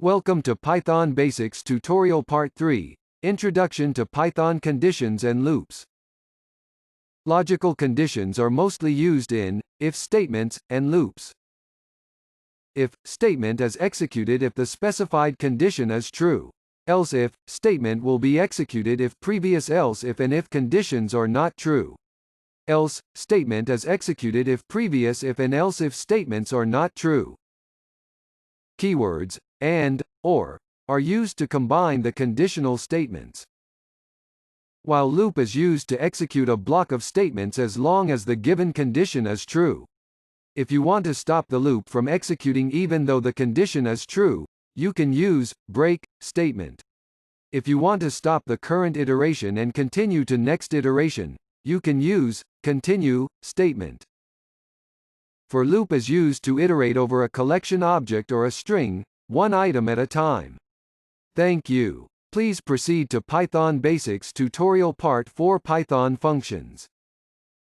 Welcome to Python Basics Tutorial Part 3, Introduction to Python Conditions and Loops. Logical conditions are mostly used in if statements and loops. If statement is executed if the specified condition is true. Else if statement will be executed if previous else if and if conditions are not true. Else statement is executed if previous if and else if statements are not true. Keywords and, or, are used to combine the conditional statements. While loop is used to execute a block of statements as long as the given condition is true. If you want to stop the loop from executing even though the condition is true, you can use break statement. If you want to stop the current iteration and continue to next iteration, you can use continue statement. For loop is used to iterate over a collection object or a string, one item at a time. Thank you. Please proceed to Python Basics Tutorial Part 4 Python Functions.